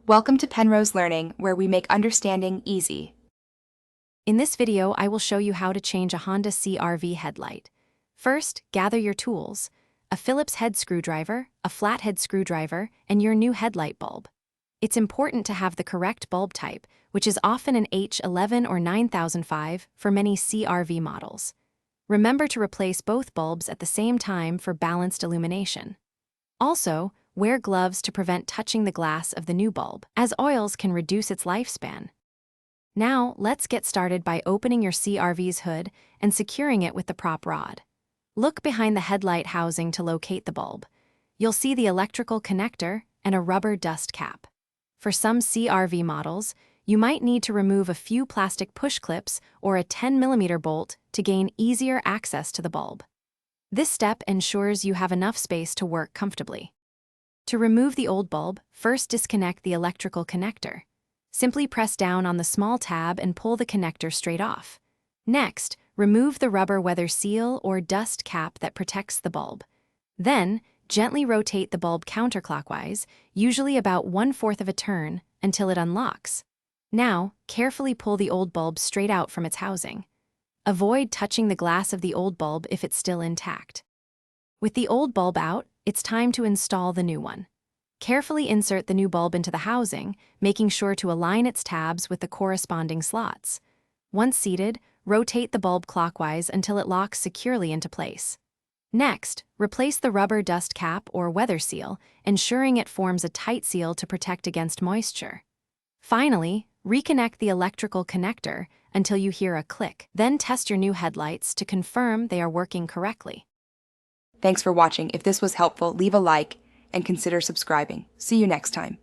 Welcome to Penrose Learning, where we make understanding easy. In this video, I will show you how to change a Honda CRV headlight. First, gather your tools: a Phillips head screwdriver, a flathead screwdriver, and your new headlight bulb. It's important to have the correct bulb type, which is often an H11 or 9005 for many CRV models. Remember to replace both bulbs at the same time for balanced illumination. Also, wear gloves to prevent touching the glass of the new bulb, as oils can reduce its lifespan. Now, let's get started by opening your CRV's hood and securing it with the prop rod. Look behind the headlight housing to locate the bulb. You'll see the electrical connector and a rubber dust cap. For some CRV models, you might need to remove a few plastic push clips or a 10mm bolt to gain easier access to the bulb. This step ensures you have enough space to work comfortably. To remove the old bulb, first disconnect the electrical connector. Simply press down on the small tab and pull the connector straight off. Next, remove the rubber weather seal or dust cap that protects the bulb. Then, gently rotate the bulb counterclockwise, usually about 1/4 of a turn, until it unlocks. Now, carefully pull the old bulb straight out from its housing. Avoid touching the glass of the old bulb if it's still intact. With the old bulb out, it's time to install the new one. Carefully insert the new bulb into the housing, making sure to align its tabs with the corresponding slots. Once seated, rotate the bulb clockwise until it locks securely into place. Next, replace the rubber dust cap or weather seal, ensuring it forms a tight seal to protect against moisture. Finally, reconnect the electrical connector until you hear a click. Then test your new headlights to confirm they are working correctly. Thanks for watching. If this was helpful, leave a like and consider subscribing. See you next time.